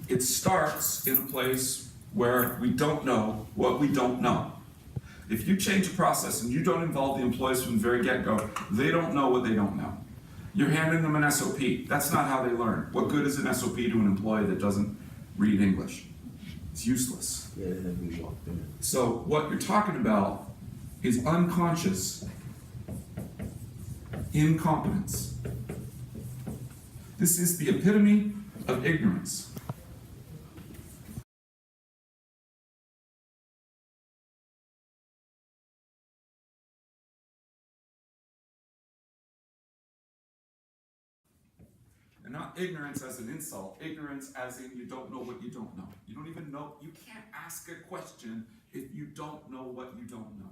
it starts in a place where we don't know what we don't know. If you change a process and you don't involve the employees from the very get-go, they don't know what they don't know. You're handing them an SOP. That's not how they learn. What good is an SOP to an employee that doesn't read English? It's useless. Yeah, and then we walked in. So what you're talking about is unconscious incompetence. This is the epitome of ignorance. And not ignorance as an insult, ignorance as in you don't know what you don't know. You don't even know, you can't ask a question if you don't know what you don't know.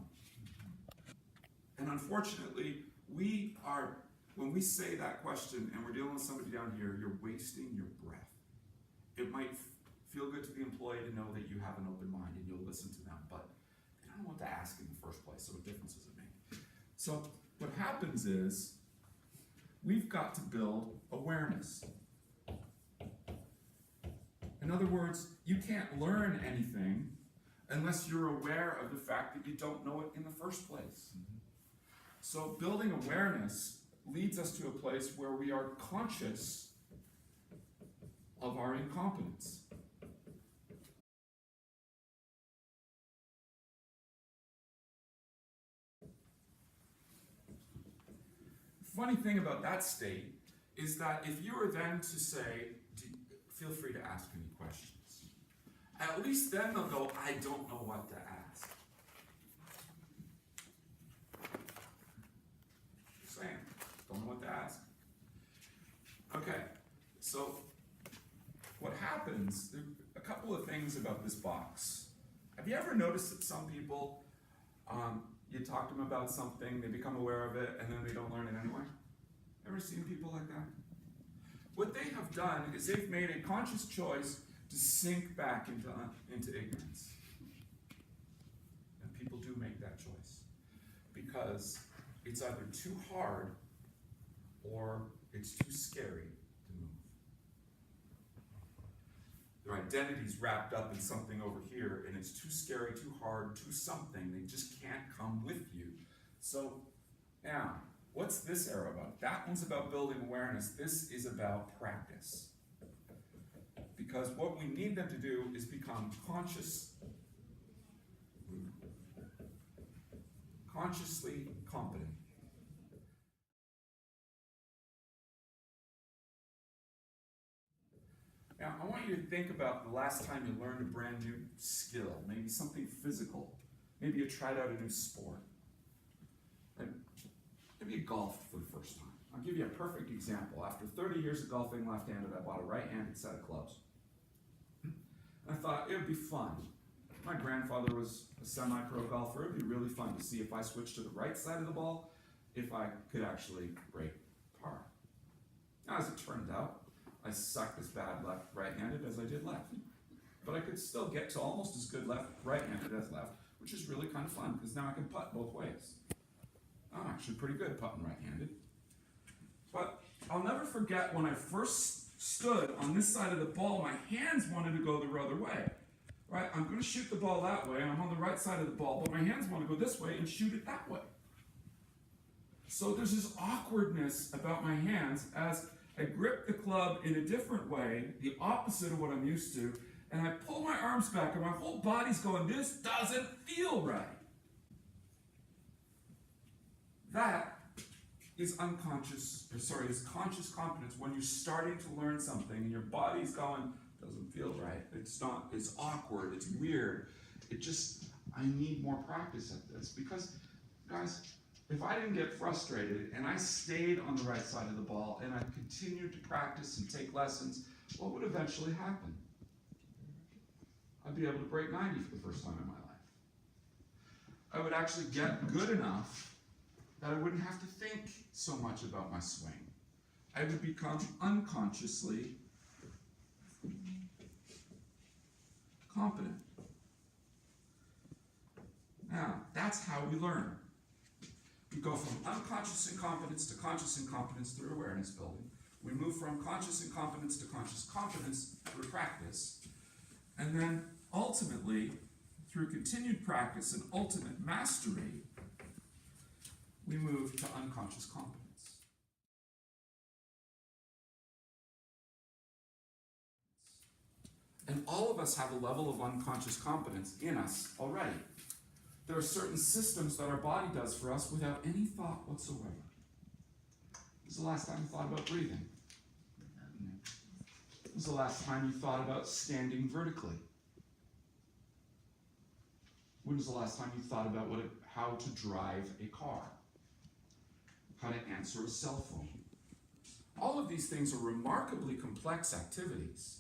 And unfortunately, when we say that question and we're dealing with somebody down here, you're wasting your breath. It might feel good to the employee to know that you have an open mind and you'll listen to them, but they don't know what to ask in the first place, so what difference does it make? So what happens is, we've got to build awareness. In other words, you can't learn anything unless you're aware of the fact that you don't know it in the first place. So building awareness leads us to a place where we are conscious of our incompetence. The funny thing about that state is that if you were then to say, feel free to ask any questions, at least then they'll go, I don't know what to ask. Just saying, don't know what to ask. Okay, so what happens, there are a couple of things about this box. Have you ever noticed that some people, you talk to them about something, they become aware of it, and then they don't learn it anyway? Ever seen people like that? What they have done is they've made a conscious choice to sink back into ignorance. And people do make that choice because it's either too hard or it's too scary to move. Their identity's wrapped up in something over here, and it's too scary, too hard, too something. They just can't come with you. So now, what's this arrow about? That one's about building awareness. This is about practice. Because what we need them to do is become consciously competent. Now, I want you to think about the last time you learned a brand new skill, maybe something physical. Maybe you tried out a new sport. Right? Maybe you golfed for the first time. I'll give you a perfect example. After 30 years of golfing left-handed, I bought a right-handed set of clubs. And I thought it would be fun. My grandfather was a semi-pro golfer. It would be really fun to see if I switched to the right side of the ball, if I could actually break par. Now, as it turned out, I sucked as bad right-handed as I did left. But I could still get to almost as good right-handed as left, which is really kind of fun, because now I can putt both ways. I'm actually pretty good putting right-handed. But I'll never forget when I first stood on this side of the ball, my hands wanted to go the other way. Right? I'm going to shoot the ball that way, and I'm on the right side of the ball, but my hands want to go this way and shoot it that way. So there's this awkwardness about my hands as I grip the club in a different way, the opposite of what I'm used to, and I pull my arms back, and my whole body's going, this doesn't feel right. That is is conscious competence when you're starting to learn something and your body's going, doesn't feel right. It's awkward, it's weird. I need more practice at this. Because, guys, if I didn't get frustrated and I stayed on the right side of the ball and I continued to practice and take lessons, what would eventually happen? I'd be able to break 90 for the first time in my life. I would actually get good enough that I wouldn't have to think so much about my swing. I would become unconsciously competent. Now, that's how we learn. We go from unconscious incompetence to conscious incompetence through awareness building. We move from conscious incompetence to conscious competence through practice. And then ultimately, through continued practice and ultimate mastery, we move to unconscious competence. And all of us have a level of unconscious competence in us already. There are certain systems that our body does for us without any thought whatsoever. When was the last time you thought about breathing? When was the last time you thought about standing vertically? When was the last time you thought about how to drive a car? How to answer a cell phone? All of these things are remarkably complex activities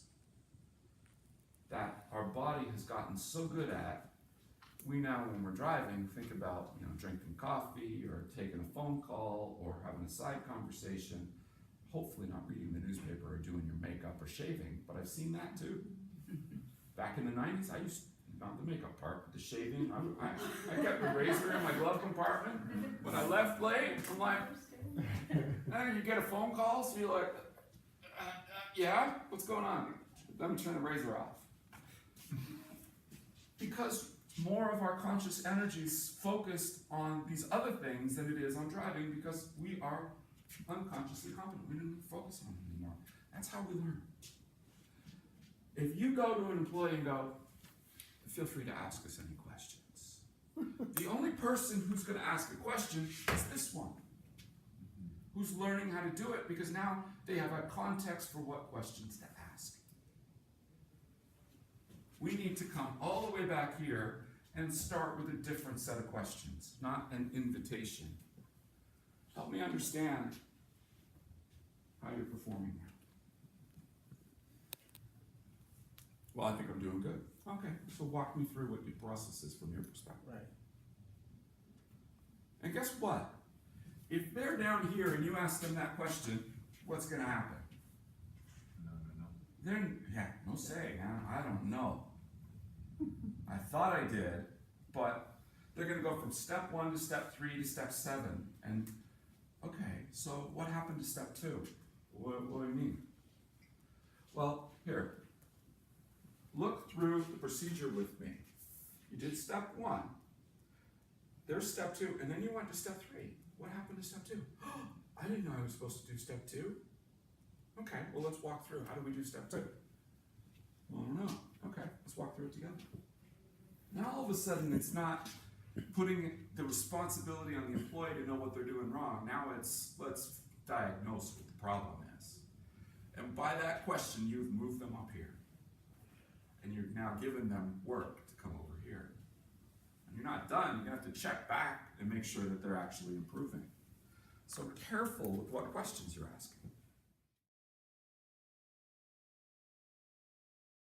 that our body has gotten so good at. We now, when we're driving, think about drinking coffee or taking a phone call or having a side conversation, hopefully not reading the newspaper or doing your makeup or shaving, but I've seen that too. Back in the 90s, I used, not the makeup part, but the shaving, I kept a razor in my glove compartment. When I left late, I'm like, and you get a phone call, so you're like, yeah, what's going on? Let me turn the razor off. Because more of our conscious energy is focused on these other things than it is on driving, because we are unconsciously competent. We didn't focus on it anymore. That's how we learn. If you go to an employee and go, feel free to ask us any questions. The only person who's going to ask a question is this one, who's learning how to do it, because now they have a context for what questions to ask. We need to come all the way back here and start with a different set of questions, not an invitation. Help me understand how you're performing now. Well, I think I'm doing good. Okay, so walk me through what your process is from your perspective. Right. And guess what? If they're down here and you ask them that question, what's going to happen? No. No say, man. I don't know. I thought I did, but they're going to go from step 1 to step 3 to step 7. And okay, so what happened to step 2? What do you mean? Well, here. Look through the procedure with me. You did step 1. There's step 2, and then you went to step 3. What happened to step 2? I didn't know I was supposed to do step 2. Okay, well, let's walk through. How do we do step 2? Well, I don't know. Okay, let's walk through it together. Now all of a sudden it's not putting the responsibility on the employee to know what they're doing wrong. Now it's, let's diagnose what the problem is. And by that question, you've moved them up here. And you've now given them work to come over here. And you're not done. You're going to have to check back and make sure that they're actually improving. So careful with what questions you're asking.